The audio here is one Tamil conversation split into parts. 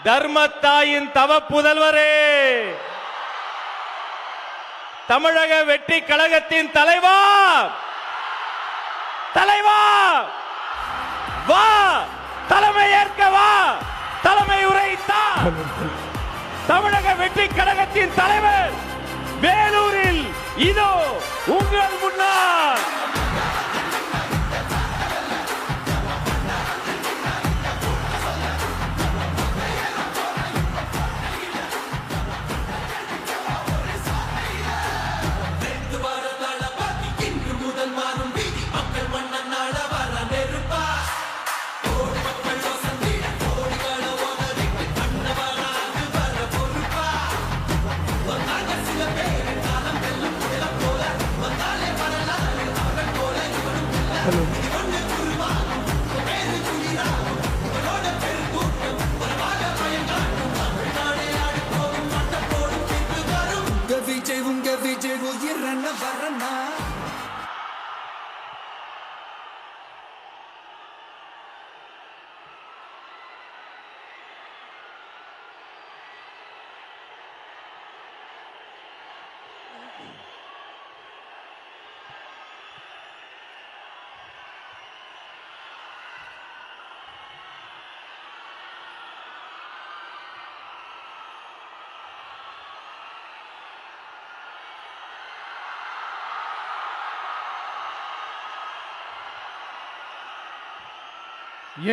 தர்மத்தாயின் தவ புதல்வரே, தமிழக வெற்றி கழகத்தின் தலைவா, தலைவா வா, தலைமை ஏற்க வா, தலைமை உரைத்தா. தமிழக வெற்றி கழகத்தின் தலைவர் வேலூரில் இதோ உங்கள் முன்னால்.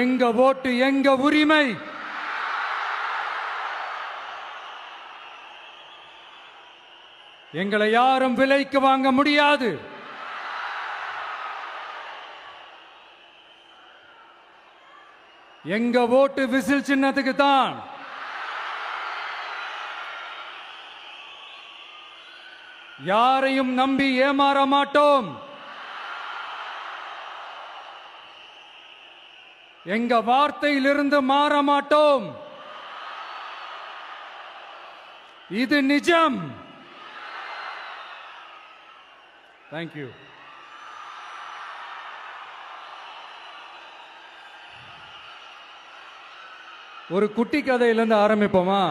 எங்க ஓட்டு எங்க உரிமை. எங்களை யாரும் விலைக்கு வாங்க முடியாது. எங்க ஓட்டு விசில் சின்னத்துக்கு தான். யாரையும் நம்பி ஏமாற மாட்டோம். எங்க வார்த்தையிலிருந்து மாற மாட்டோம். இது நிஜம். தேங்க்யூ. ஒரு குட்டி கதையிலிருந்து ஆரம்பிப்போமா?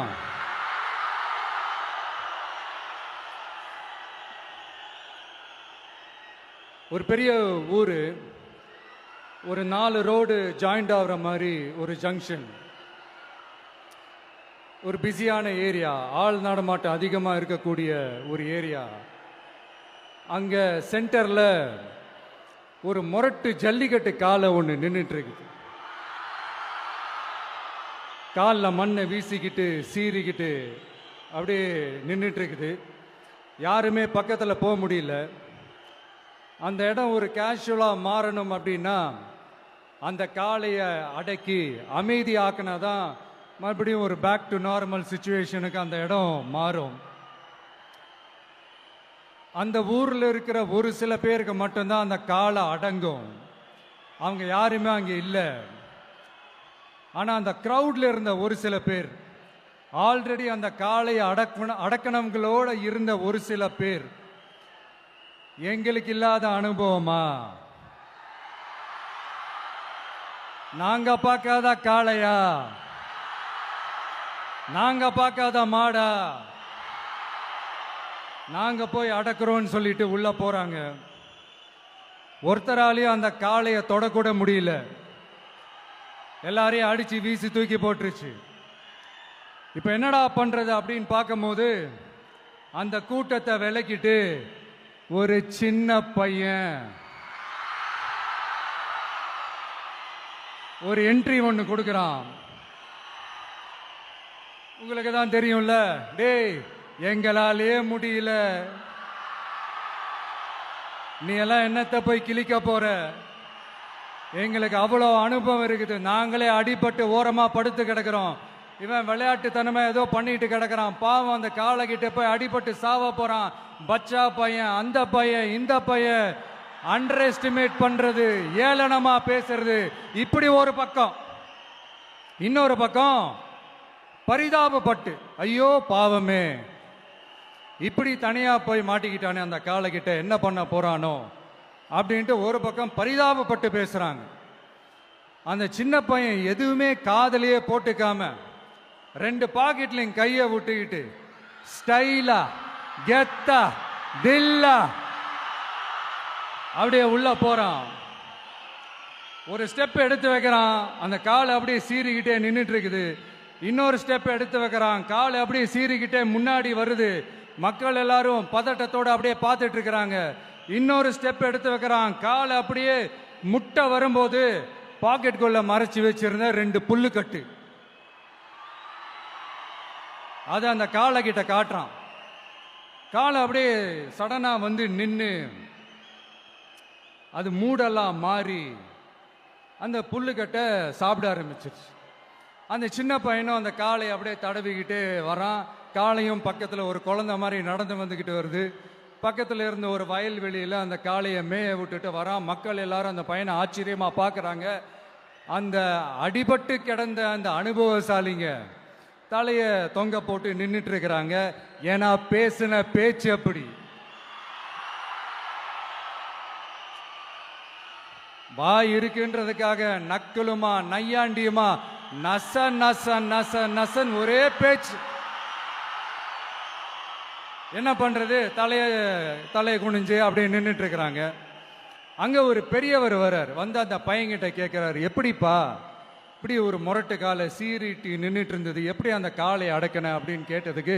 ஒரு பெரிய ஊரு, ஒரு 4 ரோடு ஜாயிண்ட் ஆகிற மாதிரி ஒரு ஜங்ஷன், ஒரு பிஸியான ஏரியா, ஆள் நடமாட்டம் அதிகமாக இருக்கக்கூடிய ஒரு ஏரியா. அங்கே சென்டரில் ஒரு முரட்டு ஜல்லிக்கட்டு காலை ஒன்று நின்றுட்டு இருக்குது. காலில் மண்ணை வீசிக்கிட்டு சீறிக்கிட்டு அப்படியே நின்றுட்டு இருக்குது. யாருமே பக்கத்தில் போக முடியல. அந்த இடம் ஒரு கேஷுவலாக மாறணும் அப்படின்னா அந்த காளையை அடக்கி அமைதி ஆக்கினா தான் மறுபடியும் ஒரு பேக் டு நார்மல் சுச்சுவேஷனுக்கு அந்த இடம் மாறும். அந்த ஊரில் இருக்கிற ஒரு சில பேருக்கு மட்டும்தான் அந்த காளை அடங்கும். அவங்க யாருமே அங்கே இல்லை. ஆனால் அந்த க்ரௌடில் இருந்த ஒரு சில பேர், ஆல்ரெடி அந்த காளையை அடக்கணங்களோட இருந்த ஒரு சில பேர், எங்களுக்கு இல்லாத அனுபவமா? நாங்க பார்க்காத காளையா? நாங்க பார்க்காத மாடா? நாங்க போய் அடக்குறோம்னு சொல்லிட்டு உள்ள போறாங்க. ஒருத்தராலையும் அந்த காளையை தொடக்கூட முடியல. எல்லாரையும் அடிச்சு வீசி தூக்கி போட்டுருச்சு. இப்ப என்னடா பண்றது அப்படின்னு பார்க்கும்போது அந்த கூட்டத்தை விலக்கிட்டு ஒரு சின்ன பையன் ஒரு என்ட்ரி ஒன்று கொடுக்குறான். உங்களுக்கு தான் தெரியும்ல, டேய் எங்களாலே முடியல, நீ எல்லாம் என்னத்தை போய் கிழிக்க போற? எங்களுக்கு அவ்வளோ அனுபவம் இருக்குது, நாங்களே அடிபட்டு ஓரமா படுத்து கிடக்கிறோம். இவன் விளையாட்டுத்தனமா ஏதோ பண்ணிட்டு கிடக்கிறான், பாவம் அந்த காலை கிட்ட போய் அடிபட்டு சாவ போறான். பச்சா பையன், அந்த பையன், இந்த பையன், அண்டர் எஸ்டிமேட் பண்றது, ஏளனமா பேசுறது, இப்படி ஒரு பக்கம். இன்னொரு பக்கம் பரிதாபப்பட்டு, ஐயோ பாவமே, இப்படி தனியா போய் மாட்டிக்கிட்டானே அந்த காலை கிட்ட, என்ன பண்ண போறானோ அப்படின்ட்டு ஒரு பக்கம் பரிதாபப்பட்டு பேசுறாங்க. அந்த சின்ன பையன் எதுவுமே காதலியே போட்டுக்காம 2 பாக்கெட்லையும் கையை விட்டுக்கிட்டு ஸ்டைலா கெத்தா தில்லா அப்படியே உள்ள போறான். ஒரு ஸ்டெப் எடுத்து வைக்கிறான், அந்த கால் அப்படியே சீறிக்கிட்டே நின்றுட்டு இருக்குது. இன்னொரு ஸ்டெப் எடுத்து வைக்கிறான், கால் அப்படியே சீறிக்கிட்டே முன்னாடி வருது. மக்கள் எல்லாரும் பதட்டத்தோட அப்படியே பார்த்துட்டு இருக்கிறாங்க. இன்னொரு ஸ்டெப் எடுத்து வைக்கிறான், கால் அப்படியே முட்டை வரும்போது பாக்கெட்டுக்குள்ள மறைச்சு வச்சிருந்த 2 புல்லுக்கட்டு அது அந்த காலை கிட்ட காட்டுறான். காலை அப்படியே சடனா வந்து நின்று அது மூடெல்லாம் மாறி அந்த புல்லுக்கட்டை சாப்பிட ஆரம்பிச்சிருச்சு. அந்த சின்ன பையனும் அந்த காலை அப்படியே தடவிக்கிட்டே வரான். காளையும் பக்கத்தில் ஒரு குழந்தை மாதிரி நடந்து வந்துக்கிட்டு வருது. பக்கத்தில் இருந்த ஒரு வயல்வெளியில் அந்த காளையை மேய விட்டுட்டு வரான். மக்கள் எல்லாரும் அந்த பையனை ஆச்சரியமாக பார்க்குறாங்க. அந்த அடிபட்டு கிடந்த அந்த அனுபவசாலிங்க தலையை தொங்க போட்டு நின்றுட்டு இருக்கிறாங்க. ஏன்னா பேசின பேச்சு அப்படி. வாய் இருக்குன்றதுக்காக நக்கலுமா நையாண்டியுமா நச நச நச நசன் ஒரே பேச்சு. என்ன பண்றது, தலையை குனிஞ்சு அப்படியே நின்றுட்டு இருக்கிறாங்க. அங்க ஒரு பெரியவர் வர்றார். வந்து அந்த பையன்கிட்ட கேட்கிறாரு, எப்படிப்பா இப்படி ஒரு முரட்டு காலை சீறிட்டு நின்றுட்டு இருந்தது, எப்படி அந்த காலை அடக்கின அப்படின்னு கேட்டதுக்கு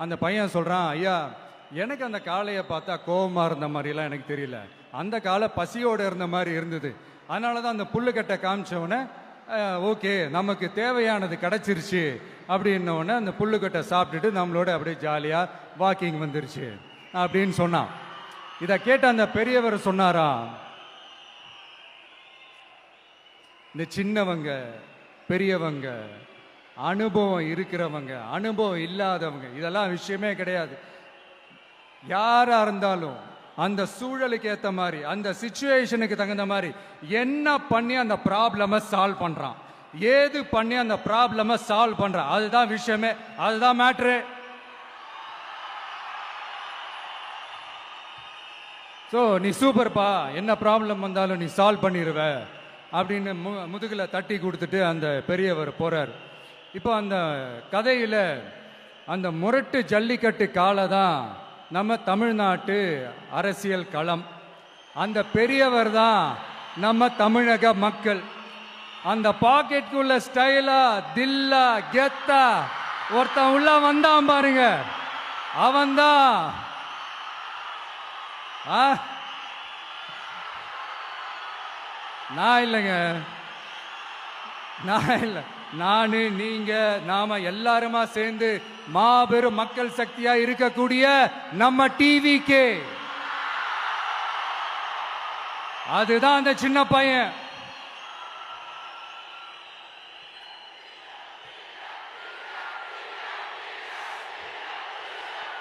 அந்த பையன் சொல்றான், ஐயா எனக்கு அந்த காளையை பார்த்தா கோபமா இருந்த மாதிரிலாம் எனக்கு தெரியல, அந்த காலை பசியோடு இருந்த மாதிரி இருந்தது. அதனால தான் அந்த புல்லுக்கட்டை காமிச்சவொடனே ஓகே நமக்கு தேவையானது கிடைச்சிருச்சு அப்படின்னோடனே அந்த புல்லுக்கட்டை சாப்பிட்டுட்டு நம்மளோட அப்படியே ஜாலியாக வாக்கிங் வந்துருச்சு அப்படின்னு சொன்னான். இதை கேட்ட அந்த பெரியவர் சொன்னாரா, இந்த சின்னவங்க பெரியவங்க அனுபவம் இருக்கிறவங்க அனுபவம் இல்லாதவங்க இதெல்லாம் விஷயமே கிடையாது. யாரா இருந்தாலும் அந்த சூழலுக்கு ஏற்ற மாதிரி அந்த சிச்சுவேஷனுக்கு தகுந்த மாதிரி என்ன பண்ணி அந்த ப்ராப்ளமை சால்வ் பண்றான், ஏது பண்ணி அந்த ப்ராப்ளமை சால்வ் பண்றான், அதுதான் விஷயமே, அதுதான் மேட்ரு. ஸோ நீ சூப்பர்ப்பா, என்ன ப்ராப்ளம் வந்தாலும் நீ சால்வ் பண்ணிடுவ அப்படின்னு முதுகில் தட்டி கொடுத்துட்டு அந்த பெரியவர் போறார். இப்போ அந்த கதையில் அந்த முரட்டு ஜல்லிக்கட்டு காலை தான் நம்ம தமிழ்நாட்டு அரசியல் களம். அந்த பெரியவர் தான் நம்ம தமிழக மக்கள். அந்த பாக்கெட்டுக்குள்ள ஸ்டைலா தில்லா கெத்தா ஒருத்தன் உள்ள வந்தான் பாருங்க, அவன்தான் நான் இல்லைங்க, நான் இல்லை, நானு நீங்க நாம எல்லாருமா சேர்ந்து மாபெரும் மக்கள் சக்தியா இருக்கக்கூடிய நம்ம டிவிக்கு, அதுதான் அந்த சின்ன பையன்.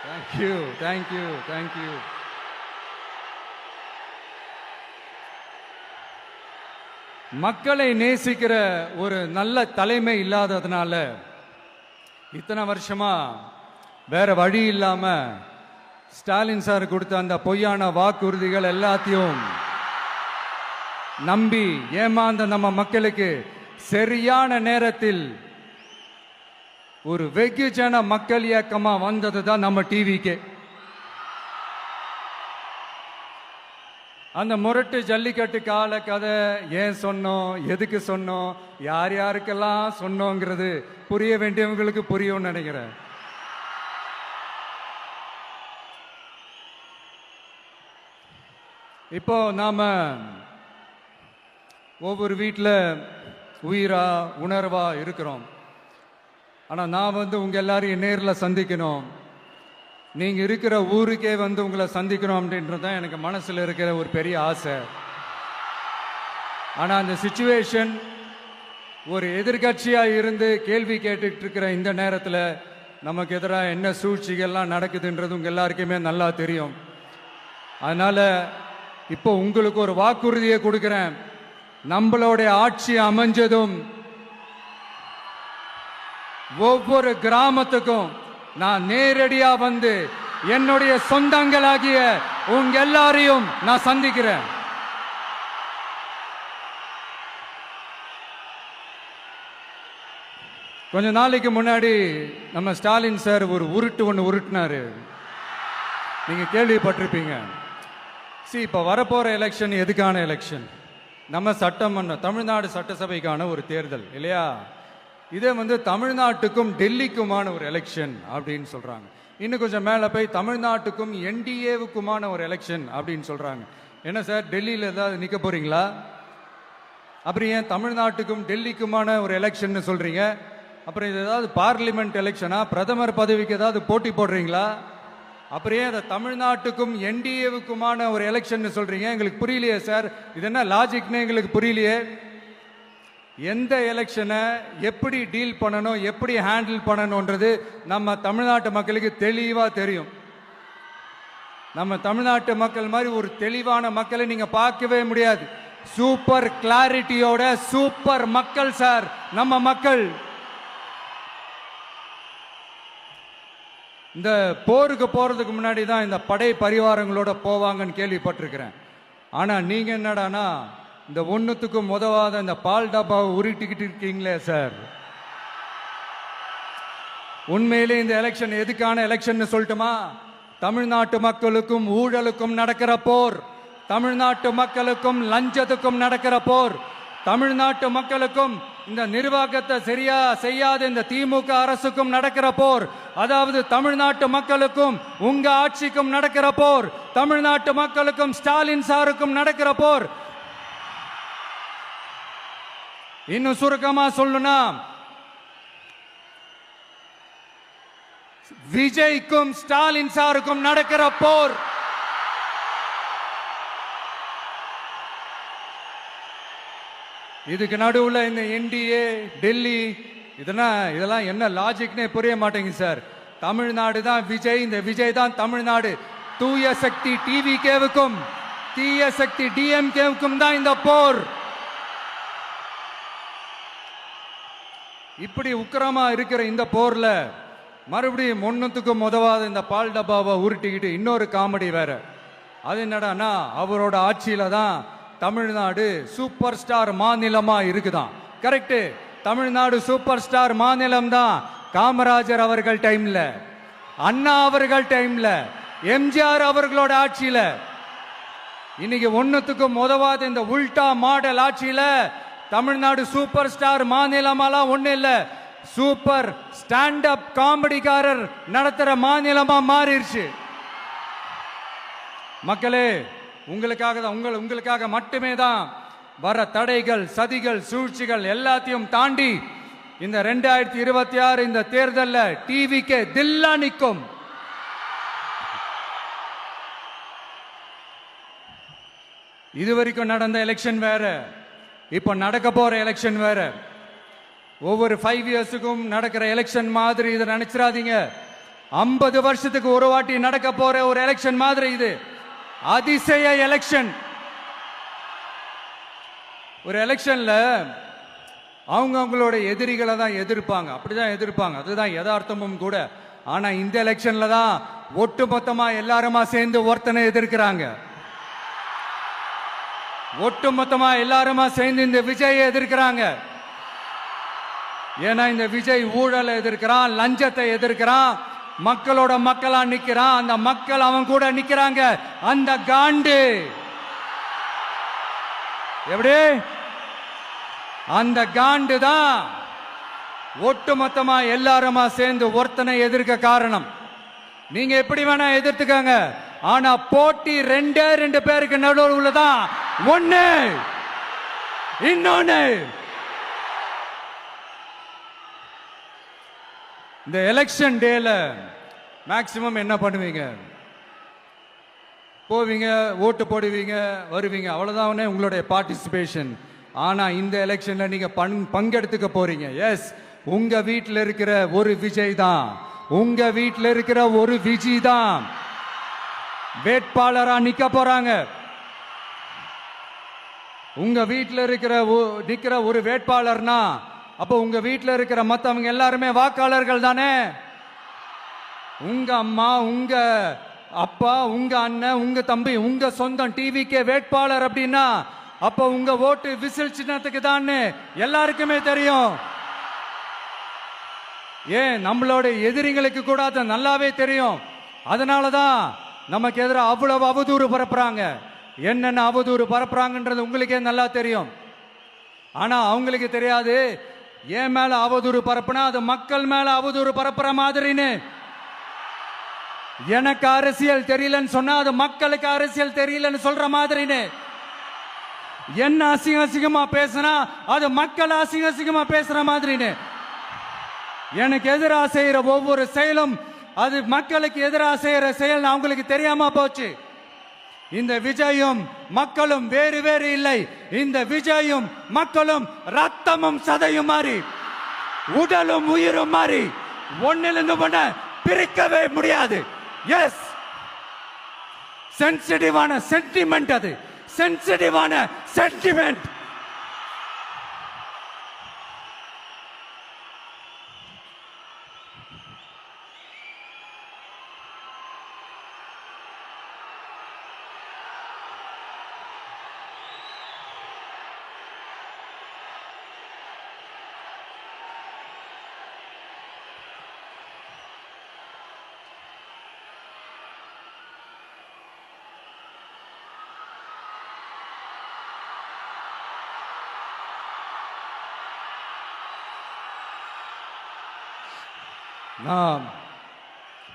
Thank you thank you thank you. மக்களை நேசிக்கிற ஒரு நல்ல தலைமை இல்லாததுனால இத்தனை வருஷமா வேற வழி இல்லாம ஸ்டாலின் சார் கொடுத்த அந்த பொய்யான வாக்குறுதிகள் எல்லாத்தையும் நம்பி ஏமாந்த நம்ம மக்களுக்கு சரியான நேரத்தில் ஒரு வெகுஜன மக்கள் இயக்கமா வந்தது தான் நம்ம டிவிக்கு. அந்த முரட்டு ஜல்லிக்கட்டு கால கதை ஏன் சொன்னோம், எதுக்கு சொன்னோம், யார் யாருக்கெல்லாம் சொன்னோங்கிறது புரிய வேண்டியவங்களுக்கு புரியும்னு நினைக்கிறேன். இப்போ நாம ஒவ்வொரு வீட்டில் உயிரா உணர்வா இருக்கிறோம். ஆனால் நான் உங்க எல்லாரையும் நேரில் சந்திக்கணும், நீங்க இருக்கிற ஊருக்கே உங்களை சந்திக்கணும் அப்படின்றது தான் எனக்கு மனசுல இருக்கிற ஒரு பெரிய ஆசை. ஆனா அந்த சிச்சுவேஷன் ஒரு எதிர்கட்சியா இருந்து கேள்வி கேட்டுட்டு இருக்கிற இந்த நேரத்தில் நமக்கு எதிராக என்ன சூழ்ச்சிகள்லாம் நடக்குதுன்றது உங்க எல்லாருக்குமே நல்லா தெரியும். அதனால இப்போ உங்களுக்கு ஒரு வாக்குறுதியை கொடுக்கிறேன், நம்மளுடைய ஆட்சி அமைஞ்சதும் ஒவ்வொரு கிராமத்துக்கும் நான் நேரடியா வந்து என்னுடைய சொந்தங்களாகிய உங்க எல்லாரையும் நான் சந்திக்கிறேன். கொஞ்ச நாளைக்கு முன்னாடி நம்ம ஸ்டாலின் சார் ஒரு உருட்டு ஒன்று உருட்டினாரு, நீங்க கேள்விப்பட்டிருப்பீங்க. இப்போ வரப்போற எலெக்ஷன் எதுக்கான எலெக்ஷன்? நம்ம சட்டமன்றம், தமிழ்நாடு சட்டசபைக்கான ஒரு தேர்தல் இல்லையா? இதே தமிழ்நாட்டுக்கும் டெல்லிக்குமான ஒரு எலெக்ஷன் அப்படின்னு சொல்றாங்க. இன்னும் கொஞ்சம் மேலே போய் தமிழ்நாட்டுக்கும் என்டிஏவுக்குமான ஒரு எலெக்ஷன் அப்படின்னு சொல்றாங்க. என்ன சார், டெல்லியில் ஏதாவது நிற்க போறீங்களா? அப்புறம் ஏன் தமிழ்நாட்டுக்கும் டெல்லிக்குமான ஒரு எலெக்ஷன் சொல்றீங்க? அப்புறம் இது ஏதாவது பார்லிமெண்ட் எலெக்ஷனா? பிரதமர் பதவிக்கு ஏதாவது போட்டி போடுறீங்களா? அப்புறம் ஏன் தமிழ்நாட்டுக்கும் என்டிஏவுக்குமான ஒரு எலெக்ஷன் சொல்றீங்க? எங்களுக்கு புரியலையே சார், இது என்ன லாஜிக்னு எங்களுக்கு புரியலையே. எந்த எலெக்ஷனை எப்படி டீல் பண்ணணும், எப்படி ஹேண்டில் பண்ணணும்ன்றது நம்ம தமிழ்நாட்டு மக்களுக்கு தெளிவாக தெரியும். நம்ம தமிழ்நாட்டு மக்கள் மாதிரி ஒரு தெளிவான மக்களை நீங்க பார்க்கவே முடியாது. சூப்பர் கிளாரிட்டியோட சூப்பர் மக்கள் சார் நம்ம மக்கள். இந்த போருக்கு போறதுக்கு முன்னாடி தான் இந்த படை பரிவாரங்களோட போவாங்கன்னு கேள்விப்பட்டிருக்கிறேன். ஆனா நீங்க என்னடானா இந்த ஒண்ணுத்துக்கும் உதவாத இந்த பால் டப்பாவை உருட்டிக்கிட்டு இருக்கீங்களே சார். உண்மையிலே இந்த எலெக்ஷன் எதுக்கான எலெக்ஷன் சொல்லட்டுமா? தமிழ்நாட்டு மக்களுக்கும் ஊழலுக்கும் நடக்கிற போர், தமிழ்நாட்டு மக்களுக்கும் லஞ்சத்துக்கும் நடக்கிற போர், தமிழ்நாட்டு மக்களுக்கும் இந்த நிர்வாகத்தை சரியா செய்யாத இந்த திமுக அரசுக்கும் நடக்கிற போர், அதாவது தமிழ்நாட்டு மக்களுக்கும் உங்க ஆட்சிக்கும் நடக்கிற போர், தமிழ்நாட்டு மக்களுக்கும் ஸ்டாலின் சாருக்கும் நடக்கிற போர். இன்னும் சுருக்கமா சொல்லணும்னா விஜய்க்கும் ஸ்டாலின் சாருக்கும் நடக்கிற போர். இதுக்கு நடுவுல இந்த என்டிஏ டெல்லி இதெல்லாம் என்ன லாஜிக்னே புரிய மாட்டேங்குது சார். தமிழ்நாடு தான் விஜய், இந்த விஜய் தான் தமிழ்நாடு. தூய சக்தி டிவிகேவுக்கும் தீய சக்தி டிஎம்கேவுக்கும் தான் இந்த போர். இப்படி உக்கிரமா இருக்கிற இந்த போர்ல மறுபடியும் ஒன்னுத்துக்கும் உதவாத இந்த பால் டப்பாவை உருட்டிக்கிட்டு இன்னொரு காமெடி வேற. அது என்னடானா அவரோட ஆட்சியில தான் தமிழ்நாடு சூப்பர் ஸ்டார் மாநிலமா இருக்குதான். கரெக்ட், தமிழ்நாடு சூப்பர் ஸ்டார் மாநிலம் தான். காமராஜர் அவர்கள் டைம்ல, அண்ணா அவர்கள் டைம்ல, எம்ஜிஆர் அவர்களோட ஆட்சியில. இன்னைக்கு ஒன்னுத்துக்கும் உதவாத இந்த உல்டா மாடல் ஆட்சியில தமிழ்நாடு சூப்பர் ஸ்டார் மாநிலமாலாம் ஒண்ணு இல்ல, சூப்பர் ஸ்டாண்ட் அப் காமெடிக்காரர் நடத்துற மாநிலமா மாறிடுச்சு. மக்களே, உங்களுக்காக மட்டுமே தான் வர தடைகள், சதிகள், சூழ்ச்சிகள் எல்லாத்தையும் தாண்டி இந்த 2026 இந்த தேர்தலில் டிவிக்கு தில்லா நிற்கும். இதுவரைக்கும் நடந்த எலெக்ஷன் வேற, இப்ப நடக்க போற எலெக்ஷன் வேற. ஒவ்வொரு 5 இயர்ஸுக்கும் நடக்கிற எலெக்ஷன் மாதிரி இதை நினைச்சிடாதீங்க. 50 வருஷத்துக்கு ஒரு வாட்டி நடக்க போற ஒரு எலெக்ஷன் மாதிரி இது. அதிசய எலெக்ஷன். ஒரு எலெக்ஷன்ல அவங்களோட எதிரிகளை தான் எதிர்ப்பாங்க, அப்படிதான் எதிர்ப்பாங்க, அதுதான் யதார்த்தமும் கூட. ஆனா இந்த எலெக்ஷன்ல தான் ஒட்டுமொத்தமா எல்லாருமா சேர்ந்து ஒருத்தனை எதிர்க்கிறாங்க. ஒட்டுமொத்தமா எல்லாருமா சேர்ந்து இந்த விஜயை எதிர்க்கிறாங்க. ஏன்னா இந்த விஜய் ஊழலை எதிர்க்கிறான், லஞ்சத்தை எதிர்க்கிறான், மக்களோட மக்களா நிக்கிறான். அந்த மக்கள் அவன் கூட நிக்கிறாங்க. அந்த காண்டு எப்படி? அந்த காண்டு தான் ஒட்டுமொத்தமா எல்லாருமா சேர்ந்து ஒருத்தனை எதிர்க்க காரணம். நீங்க எப்படி வேணா எதிர்த்துக்காங்க, ஆனா போட்டி 2 பேருக்கு நடுவுல தான். ஒண்ணு இன்னொன்னு. இந்த எலெக்ஷன் டேல மேக்சிமம் என்ன பண்ணுவீங்க? போவீங்க, ஓட்டு போடுவீங்க, வருவீங்க, அவ்வளவுதான் உங்களுடைய பார்ட்டிசிபேஷன். ஆனா இந்த எலெக்ஷன்ல நீங்க பங்கெடுத்துக்க போறீங்க. எஸ், உங்க வீட்டில் இருக்கிற ஒரு விஜய் தான், உங்க வீட்டில் இருக்கிற ஒரு விஜய் தான் வேட்பாளரா நிக்க போறாங்க. உங்க வீட்டில் நிக்கிற ஒரு வேட்பாளர்னா அப்போ உங்க வீட்டில் இருக்கிற மற்றவங்க எல்லாருமே வாக்காளர்கள் தானே. உங்க அம்மா, உங்க அப்பா, உங்க அண்ணன், உங்க தம்பி, உங்க சொந்தம் டிவிக்கே வேட்பாளர் அப்படின்னா அப்போ உங்க ஓட்டு விசில் சின்னத்துக்கு தான் எல்லாருக்குமே தெரியும். ஏன் நம்மளோட எதிரிங்களுக்கு கூட அது நல்லாவே தெரியும். அதனாலதான் நமக்கு எதிராக அவ்வளவு அவதூறு பரப்புறாங்க. என்னென்ன அவதூறு பரப்புறாங்கன்றது உங்களுக்கே நல்லா தெரியும். ஆனா அவங்களுக்கு தெரியாது, என் மேல அவதூறு பரப்புனா அது மக்கள் மேல அவதூறு பரப்புற மாதிரின்னு. எனக்கு அரசியல் தெரியலன்னு சொன்னா அது மக்களுக்கு அரசியல் தெரியலன்னு சொல்ற மாதிரின்னு. என்ன அசிங்க அசிங்கமா பேசினா அது மக்கள் அசிங்க அசிங்கமா பேசுற மாதிரின்னு. எனக்கு எதிராக செய்யற ஒவ்வொரு செயலும் அது மக்களுக்கு எதிராக செய்யற செயல் அவங்களுக்கு தெரியாம போச்சு. இந்த விஜயும் மக்களும் வேறு வேறு இல்லை. இந்த விஜயும் மக்களும் ரத்தமும் சதையும் மாறி உடலும் உயிரும் மாறி ஒன்னிலிருந்து ஒண்ண பிரிக்கவே முடியாது. எஸ், சென்சிட்டிவான சென்டிமெண்ட், அது சென்சிட்டிவான சென்டிமெண்ட்.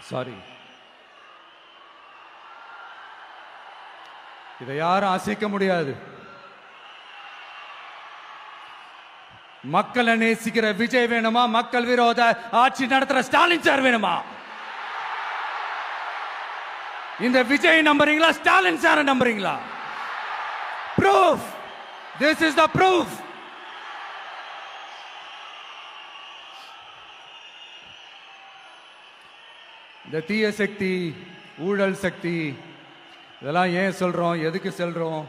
சாரி, இதை யாரும் அசைக்க முடியாது. மக்களை நேசிக்கிற விஜய் வேணுமா, மக்கள் விரோத ஆட்சி நடத்துற ஸ்டாலின் சார் வேணுமா? இந்த விஜய் நம்புறீங்களா, ஸ்டாலின் சார் நம்புறீங்களா? Proof, this is the proof. இந்த தீய சக்தி, ஊழல் சக்தி, இதெல்லாம் ஏன் சொல்றோம், எதுக்கு சொல்றோம்,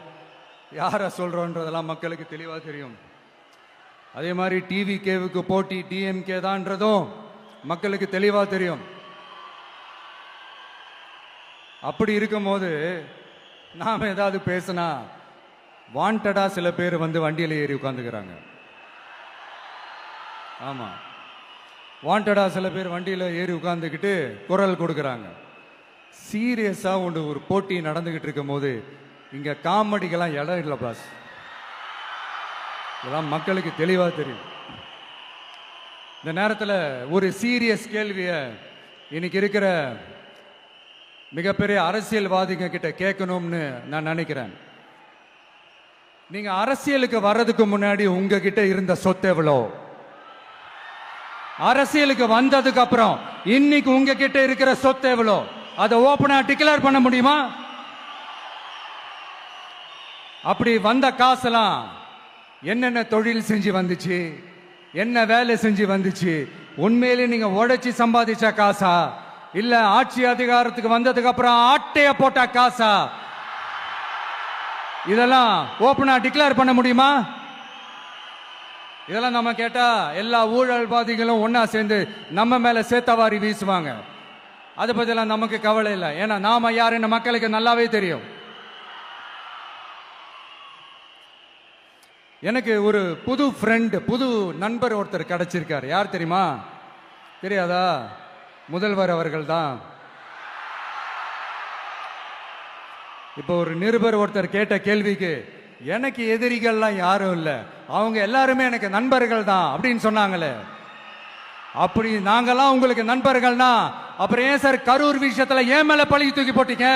யாரை சொல்றோன்றதெல்லாம் மக்களுக்கு தெளிவா தெரியும். அதே மாதிரி டிவி கேவுக்கு போட்டி டிஎம்கே தான்றதும் மக்களுக்கு தெளிவா தெரியும். அப்படி இருக்கும்போது நாம ஏதாவது பேசினா வாண்டடா சில பேர் வந்து வண்டியில ஏறி உட்கார்ந்துக்கிறாங்க. ஆமா, வாண்டடா சில பேர் வண்டியில ஏறி உட்கார்ந்துக்கிட்டு குரல் கொடுக்கறாங்க. சீரியஸா ஒரு போட்டி நடந்துகிட்டு இருக்கும் போது இங்க காமெடிக்கெல்லாம் இடம் இல்லை பாஸ். இதெல்லாம் மக்களுக்கு தெளிவா தெரியும். இந்த நேரத்தில் ஒரு சீரியஸ் கேள்விய இன்னைக்கு இருக்கிற மிகப்பெரிய அரசியல்வாதிங்க கிட்ட கேட்கணும்னு நான் நினைக்கிறேன். நீங்க அரசியலுக்கு வர்றதுக்கு முன்னாடி உங்ககிட்ட இருந்த சொத்து எவ்வளோ? அரசியலுக்கு வந்ததுக்கு அப்புறம் இன்னைக்கு உங்ககிட்ட இருக்கிற சொத்து எவ்வளோ? அதை ஓபனா டிக்ளேர் பண்ண முடியுமா? அப்படி வந்த காசெல்லாம் என்னென்ன தொழில் செஞ்சு வந்துச்சு, என்ன வேலை செஞ்சு வந்துச்சு? உண்மையிலே நீங்க உழைச்சி சம்பாதிச்ச காசா, இல்ல ஆட்சி அதிகாரத்துக்கு வந்ததுக்கு அப்புறம் ஆட்டைய போட்ட காசா? இதெல்லாம் ஓபனா டிக்ளேர் பண்ண முடியுமா? இதெல்லாம் நம்ம கேட்டா எல்லா ஊழல்வாதிகளும் ஒன்னா சேர்ந்து நம்ம மேல சேத்தவாரி வீசுவாங்க. அதை பத்திலாம் நமக்கு கவலை இல்லை. ஏன்னா நாம யாருன்னு மக்களுக்கு நல்லாவே தெரியும். எனக்கு ஒரு புது ஃப்ரெண்ட், புது நண்பர் ஒருத்தர் கிடைச்சிருக்காரு. யார் தெரியுமா? தெரியாதா? முதல்வர் அவர்கள் தான். இப்போ ஒரு நிருபர் ஒருத்தர் கேட்ட கேள்விக்கு எனக்கு எதிரிகள்லாம் யாரும் இல்லை, அவங்க எல்லாருமே எனக்கு நண்பர்கள் தான் அப்படின்னு சொன்னாங்களே. அப்படி நாங்கெல்லாம் உங்களுக்கு நண்பர்கள்னா அப்புறம் ஏன் சார் கரூர் விஷயத்துல ஏன் மேல பழி தூக்கி போட்டீங்க?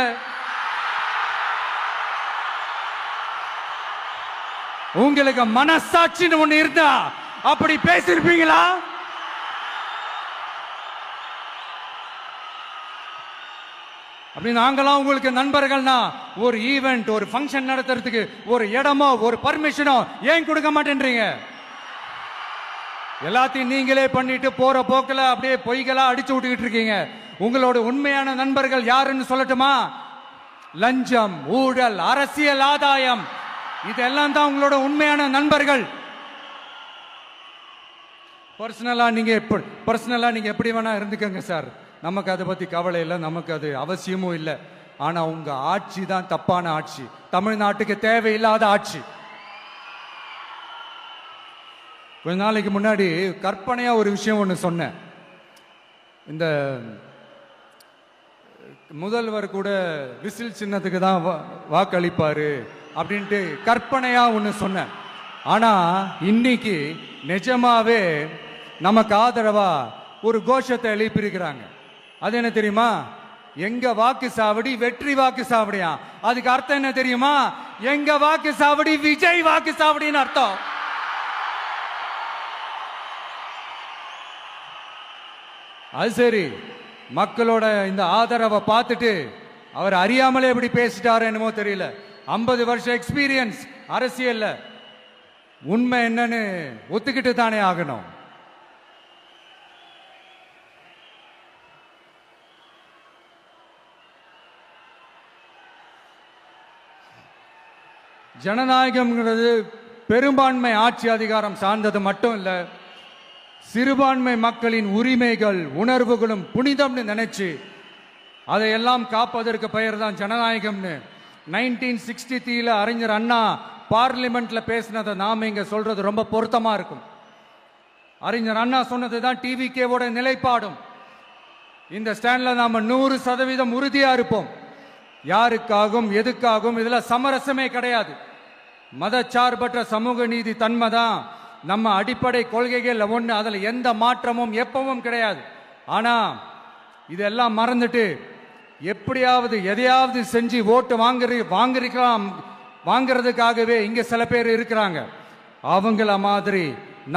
உங்களுக்கு மனசாட்சின்னு ஒண்ணு இருந்தா அப்படி பேசிருப்பீங்களா? அப்படி நாங்களாம் உங்களுக்கு நண்பர்கள்னா ஒரு ஈவெண்ட், ஒரு ஃபங்க்ஷன் நடத்துறதுக்கு ஒரு இடமோ ஒரு பர்மிஷனோ ஏன் கொடுக்க மாட்டேன்றீங்க? எல்லாத்தையும் நீங்களே பண்ணிட்டு போற போக்கில் அப்படியே பொய்களா அடிச்சு விட்டுக்கிட்டு இருக்கீங்க. உங்களோட உண்மையான நண்பர்கள் யாருன்னு சொல்லட்டுமா? லஞ்சம், ஊழல், அரசியல் ஆதாயம், இதெல்லாம் தான் உங்களோட உண்மையான நண்பர்கள். பர்சனலா நீங்க எப்படி வேணா இருந்துக்கங்க சார், நமக்கு அதை பத்தி கவலை இல்லை, நமக்கு அது அவசியமும் இல்லை. ஆனா உங்க ஆட்சி தான் தப்பான ஆட்சி, தமிழ்நாட்டுக்கு தேவையில்லாத ஆட்சி. கொஞ்ச நாளைக்கு முன்னாடி கற்பனையா ஒரு விஷயம் ஒன்று சொன்னேன். இந்த முதல்வர் கூட விசில் சின்னத்துக்கு தான் வாக்களிப்பாரு அப்படின்ட்டு கற்பனையா ஒன்று சொன்னேன். ஆனா இன்னைக்கு நிஜமாவே நமக்கு ஆதரவா ஒரு கோஷத்தை எழுப்பியிருக்கிறாங்க. அது என்ன தெரியுமா? எங்க வாக்கு சாவடி வெற்றி வாக்கு சாவடியா. அதுக்கு அர்த்தம் என்ன தெரியுமா? எங்க வாக்கு சாவடி விஜய் வாக்கு சாவடின்னு அர்த்தம். அது சரி, மக்களோட இந்த ஆதரவை பார்த்துட்டு அவர் அறியாமலே எப்படி பேசிட்டாரு என்னமோ தெரியல. 50 வருஷம் எக்ஸ்பீரியன்ஸ் அரசியல்ல, உண்மை என்னன்னு ஒத்துக்கிட்டு தானே ஆகணும். ஜனநாயகம்ங்கிறது பெரும்பான்மை ஆட்சி அதிகாரம் சார்ந்தது மட்டும் இல்ல, சிறுபான்மை மக்களின் உரிமைகள் உணர்வுகளும் புனிதம்னு நினைச்சு அதையெல்லாம் காப்பதற்கு பெயர் தான் ஜனநாயகம்னு 1963 அறிஞர் அண்ணா பார்லிமெண்ட்ல பேசினதை நாம இங்க சொல்றது ரொம்ப பொருத்தமா இருக்கும். அறிஞர் அண்ணா சொன்னது தான் டிவிகேவோட நிலைப்பாடும். இந்த ஸ்டாண்ட்ல நாம 100% உறுதியா இருப்போம். யாருக்காகவும் எதுக்காகவும் இதுல சமரசமே கிடையாது. மதச்சார்பற்ற சமூக நீதி தன்மை தான் நம்ம அடிப்படை கொள்கைகள் ஒன்று. அதில் எந்த மாற்றமும் எப்பவும் கிடையாது. ஆனா இதெல்லாம் மறந்துட்டு எப்படியாவது எதையாவது செஞ்சு ஓட்டு வாங்குறதுக்காகவே இங்க சில பேர் இருக்கிறாங்க. அவங்கள மாதிரி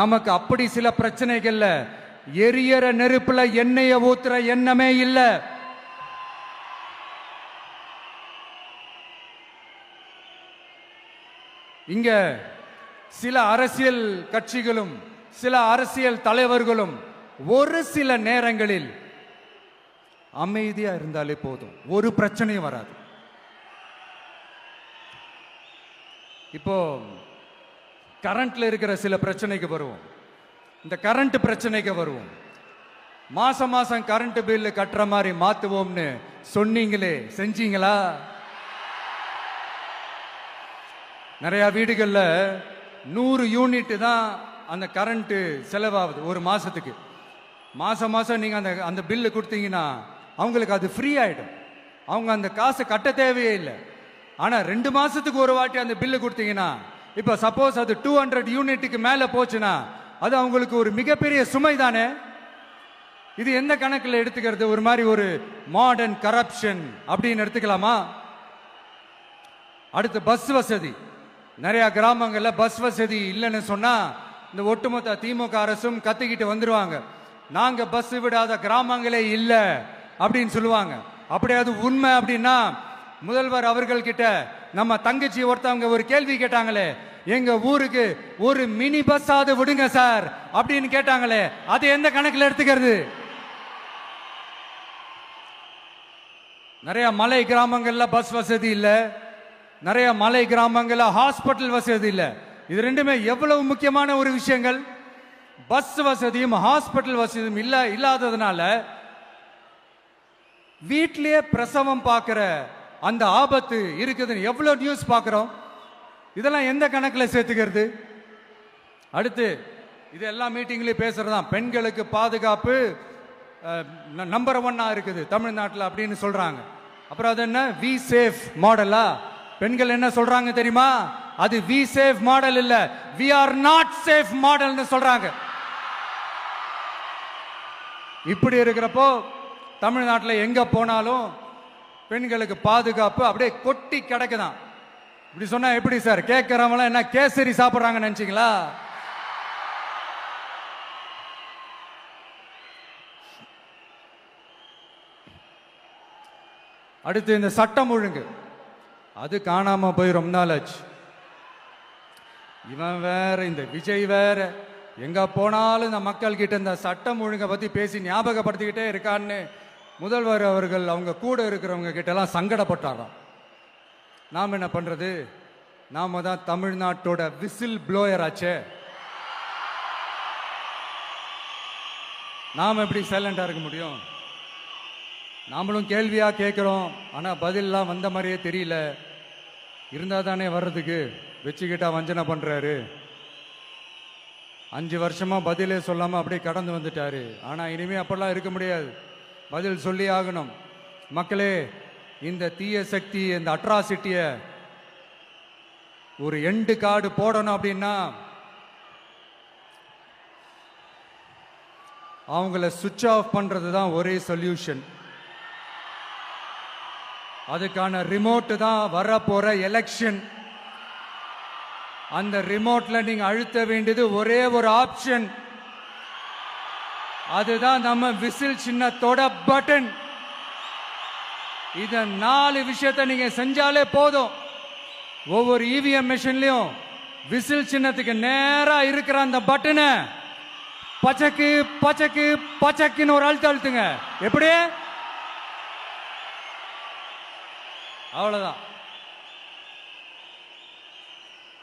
நமக்கு அப்படி சில பிரச்சனைகள்ல எரியற நெருப்புல எண்ணெய ஊத்துற எண்ணமே இல்லை. இங்க சில அரசியல் கட்சிகளும் சில அரசியல் தலைவர்களும் ஒரு சில நேரங்களில் அமைதியா இருந்தாலே போதும், ஒரு பிரச்சனையும் வராது. இப்போ கரண்ட்ல இருக்கிற சில பிரச்சனைக்கு வருவோம். இந்த கரண்ட் பிரச்சனைக்கு வருவோம். மாசம் மாசம் கரண்ட் பில் கட்டுற மாதிரி மாத்துவோம்னு சொன்னீங்களே, செஞ்சீங்களா? நிறைய வீடுகளில் 100 யூனிட் தான் அந்த கரண்ட் செலவாகுது ஒரு மாசத்துக்கு. மாசம் மாசம் நீங்க அந்த பில்லு கொடுத்தீங்கன்னா அவங்களுக்கு அது ஃப்ரீ ஆயிடும். அவங்க அந்த காசை கட்ட தேவையே இல்லை. ஆனா 2 மாசத்துக்கு ஒரு வாட்டி அந்த பில்லு கொடுத்தீங்கன்னா, இப்ப சப்போஸ் அது 200 யூனிட்டுக்கு மேல போச்சுன்னா அது அவங்களுக்கு ஒரு மிகப்பெரிய சுமை தானே. இது எந்த கணக்கில் எடுத்துக்கிறது? ஒரு மாதிரி ஒரு மாடர்ன் கரப்ஷன் அப்படின்னு எடுத்துக்கலாமா? அடுத்து பஸ் வசதி. நிறைய கிராமங்கள்ல பஸ் வசதி இல்லைன்னு சொன்னா இந்த ஒட்டுமொத்த திமுக அரசும் கத்திக்கிட்டு வந்துருவாங்க. நாங்க பஸ் விடாத கிராமங்களே இல்ல அப்படின்னு சொல்லுவாங்க. அப்படி அது உண்மை அப்படின்னா முதல்வர் அவர்கள் கிட்ட நம்ம தங்கச்சி ஒருத்தவங்க ஒரு கேள்வி கேட்டாங்களே, எங்க ஊருக்கு ஒரு மினி பஸ் ஆவது விடுங்க சார் அப்படின்னு கேட்டாங்களே, அது எந்த கணக்கில் எடுத்துக்கிறது? நிறைய மலை கிராமங்கள்ல பஸ் வசதி இல்லை, நிறைய மலை கிராமங்கள்ல ஹாஸ்பிட்டல் வசதி இல்லை. இது ரெண்டுமே எவ்வளவு முக்கியமான ஒரு விஷயங்கள். பஸ் வசதியும் ஹாஸ்பிட்டல் வசதியும் இல்லாததுனால வீட்டிலேயே பிரசவம் பார்க்கிற அந்த ஆபத்து இருக்குதுன்னு எவ்வளவு நியூஸ் பார்க்கிறோம். இதெல்லாம் எந்த கணக்கில் சேர்த்துக்கிறது? அடுத்து இது எல்லா மீட்டிங்லயும் பேசுறதுதான், பெண்களுக்கு பாதுகாப்பு நம்பர் 1 இருக்குது தமிழ்நாட்டில் அப்படின்னு சொல்றாங்க. அப்புறம் அது என்ன, வி சேஃப் மாடலா? பெண்கள் என்ன சொல்றாங்க தெரியுமா? அது வி சேஃப் மாடல் இல்ல, வி ஆர் நாட் சேஃப் மாடல்னு சொல்றாங்க. இப்படி இருக்கிறப்போ தமிழ்நாட்டில் எங்க போனாலும் பெண்களுக்கு பாதுகாப்பு அப்படியே கொட்டி கிடக்குதான். இப்படி சொன்னா எப்படி சார்? கேட்கிறவங்க என்ன கேசரி சாப்பிடுறாங்க நினைச்சீங்களா? அடுத்து இந்த சட்டம் ஒழுங்கு, அது காணாம போய் ரொம்ப நாள் ஆச்சு. இவன் வேற, இந்த விஜய் வேற, எங்க போனாலும் இந்த மக்கள் கிட்ட இந்த சட்டம் ஒழுங்கை பத்தி பேசி ஞாபகப்படுத்திக்கிட்டே இருக்கான்னு முதல்வர் அவர்கள் அவங்க கூட இருக்கிறவங்க கிட்ட எல்லாம் சங்கடப்பட்டாராம். நாம் என்ன பண்றது? நாம தான் தமிழ்நாட்டோட விசில் ப்ளோயர் ஆச்சே. நாம எப்படி சைலண்டா இருக்க முடியும்? நாமளும் கேள்வியா கேட்கிறோம், ஆனா பதிலெல்லாம் வந்த மாதிரியே தெரியல. இருந்தா தானே வர்றதுக்கு, வச்சுக்கிட்டா வஞ்சனை பண்றாரு. 5 வருஷமா பதிலே சொல்லாம அப்படியே கடந்து வந்துட்டாரு. ஆனா இனிமே அப்பெல்லாம் இருக்க முடியாது, பதில் சொல்லி ஆகணும். மக்களே, இந்த தீய சக்தி, இந்த அட்ராசிட்டிய ஒரு எண்டு கார்டு போடணும் அப்படின்னா அவங்கள சுவிட்ச் ஆஃப் பண்றது தான் ஒரே சொல்யூஷன். அதுக்கான ரிமோட் தான் வரப்போற எலெக்ஷன். அந்த ரிமோட்ல நீங்க அழுத்த வேண்டியது ஒரே ஒரு ஆப்ஷன், அதுதான் நம்ம விசில் சின்னத்தோட பட்டன். இத 4 விஷயத்தை நீங்க செஞ்சாலே போதும். ஒவ்வொரு இவிஎம் மெஷின்லயும் விசில் சின்னத்துக்கு நேரா இருக்கிற அந்த பட்டனை பச்சக்கு பச்சக்கு பச்சக்குன்னு ஒரு அழுத்துங்க. எப்படி? அவ்வளவுதான்.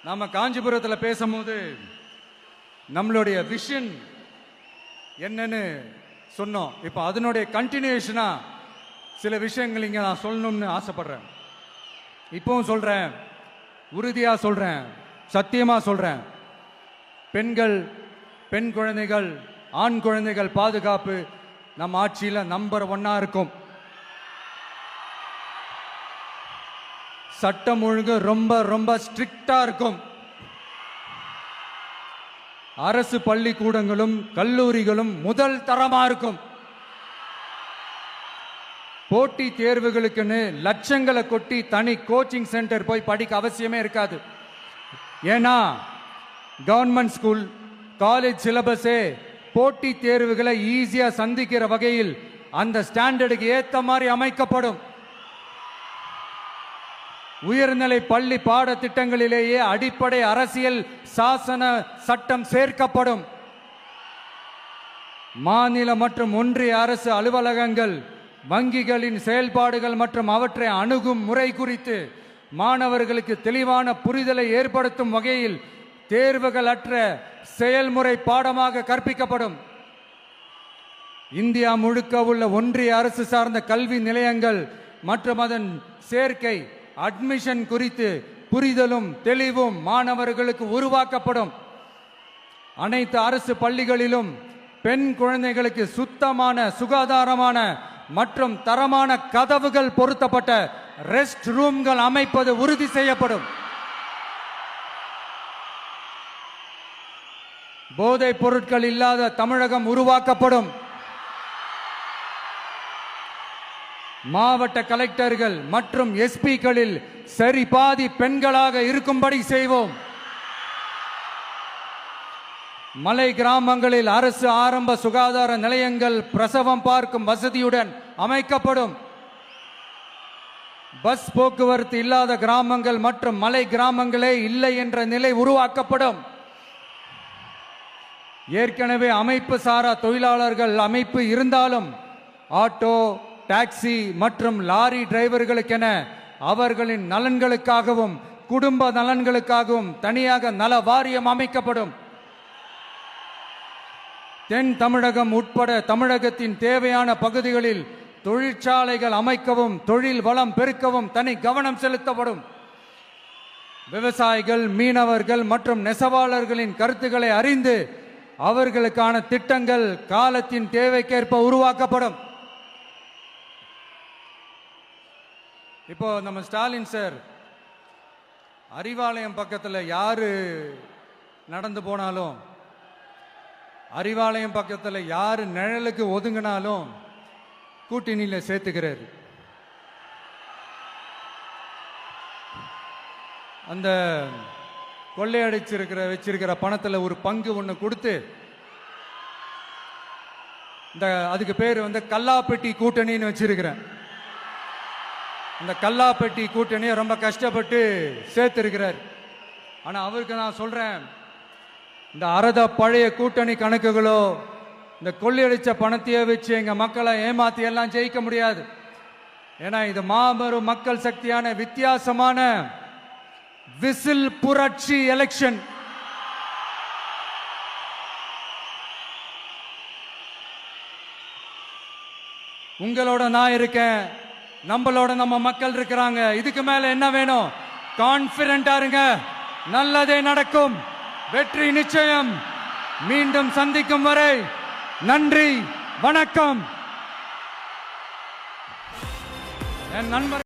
நாம காஞ்சிபுரத்தில் பேசும்போது நம்மளுடைய விஷன் என்னன்னு சொன்னோம். இப்போ அதனுடைய கண்டினியூஷனா சில விஷயங்கள் இங்க நான் சொல்லணும்னு ஆசைப்படுறேன். இப்பவும் சொல்றேன், உறுதியா சொல்றேன், சத்தியமா சொல்றேன். பெண்கள், பெண் குழந்தைகள், ஆண் குழந்தைகள் பாதுகாப்பு நம்ம ஆட்சியில நம்பர் 1 இருக்கும். சட்டம் ஒழுங்கு ரொம்ப ரொம்ப ஸ்ட்ரிக்டா இருக்கும். அரசு பள்ளிக்கூடங்களும் கல்லூரிகளும் முதல் தரமா இருக்கும். போட்டி தேர்வுகளுக்குன்னு லட்சங்களை கொட்டி தனி கோச்சிங் சென்டர் போய் படிக்க அவசியமே இருக்காது. ஏன்னா கவர்மெண்ட் ஸ்கூல், காலேஜ் சிலபஸே போட்டி தேர்வுகளை ஈஸியா சந்திக்கிற வகையில் அந்த ஸ்டாண்டர்டுக்கு ஏத்த மாதிரி அமைக்கப்படும். உயர்நிலை பள்ளி பாடத்திட்டங்களிலேயே அடிப்படை அரசியல் சாசன சட்டம் சேர்க்கப்படும். மாநில மற்றும் ஒன்றிய அரசு அலுவலகங்கள், வங்கிகளின் செயல்பாடுகள் மற்றும் அவற்றை அணுகும் முறை குறித்து மாணவர்களுக்கு தெளிவான புரிதலை ஏற்படுத்தும் வகையில் தேர்வுகள் அற்ற செயல்முறை பாடமாக கற்பிக்கப்படும். இந்தியா முழுக்க உள்ள ஒன்றிய அரசு சார்ந்த கல்வி நிலையங்கள் மற்றும் அதன் சேர்க்கை அட்மிஷன் குறித்து புரிதலும் தெளிவும் மாணவர்களுக்கு உருவாக்கப்படும். அனைத்து அரசு பள்ளிகளிலும் பெண் குழந்தைகளுக்கு சுத்தமான, சுகாதாரமான மற்றும் தரமான கதவுகள் பொருத்தப்பட்ட ரெஸ்ட் ரூம்கள் அமைப்பது உறுதி செய்யப்படும். போதைப் பொருட்கள் இல்லாத தமிழகம் உருவாக்கப்படும். மாவட்ட கலெக்டர்கள் மற்றும் எஸ்பிக்களில் சரி பாதி பெண்களாக இருக்கும்படி செய்வோம். மலை கிராமங்களில் அரசு ஆரம்ப சுகாதார நிலையங்கள் பிரசவம் பார்க்கும் வசதியுடன் அமைக்கப்படும். பஸ் போக்குவரத்து இல்லாத கிராமங்கள் மற்றும் மலை கிராமங்களே இல்லை என்ற நிலை உருவாக்கப்படும். ஏற்கனவே அமைப்பு சாரா தொழிலாளர்கள் அமைப்பு இருந்தாலும் ஆட்டோ, டாக்ஸி மற்றும் லாரி டிரைவர்களுக்கென அவர்களின் நலன்களுக்காகவும் குடும்ப நலன்களுக்காகவும் தனியாக நல வாரியம் அமைக்கப்படும். தென் தமிழகம் உட்பட தமிழகத்தின் தேவையான பகுதிகளில் தொழிற்சாலைகள் அமைக்கவும் தொழில் வளம் பெருக்கவும் தனி கவனம் செலுத்தப்படும். விவசாயிகள், மீனவர்கள் மற்றும் நெசவாளர்களின் கருத்துக்களை அறிந்து அவர்களுக்கான திட்டங்கள் காலத்தின் தேவைக்கேற்ப உருவாக்கப்படும். இப்போ நம்ம ஸ்டாலின் சார் அறிவாலயம் பக்கத்தில் யாரு நடந்து போனாலும், அறிவாலயம் பக்கத்தில் யாரு நிழலுக்கு ஒதுங்கினாலும் கூட்டணியில் சேர்த்துக்கிறாரு. அந்த கொள்ளையடிச்சிருக்கிற வச்சிருக்கிற பணத்தில் ஒரு பங்கு ஒன்று கொடுத்து, இந்த அதுக்கு பேர் கல்லாப்பெட்டி கூட்டணின்னு வச்சிருக்கிறேன். இந்த கல்லாப்பெட்டி கூட்டணியை ரொம்ப கஷ்டப்பட்டு சேர்த்திருக்கிறார். ஆனால் அவருக்கு நான் சொல்றேன், இந்த அறத பழைய கூட்டணி கணக்குகளோ இந்த கொள்ளையடிச்ச பணத்தையே வச்சு எங்க மக்களை ஏமாத்தி எல்லாம் ஜெயிக்க முடியாது. ஏன்னா இது மாபெரும் மக்கள் சக்தியான வித்தியாசமான விசில் புரட்சி எலெக்ஷன். உங்களோட நான் இருக்கேன், நம்மளோட நம்ம மக்கள் இருக்கிறாங்க. இதுக்கு மேல என்ன வேணும்? கான்பிடென்டா இருங்க, நல்லதே நடக்கும், வெற்றி நிச்சயம். மீண்டும் சந்திக்கும் வரை நன்றி, வணக்கம். என் நண்பர்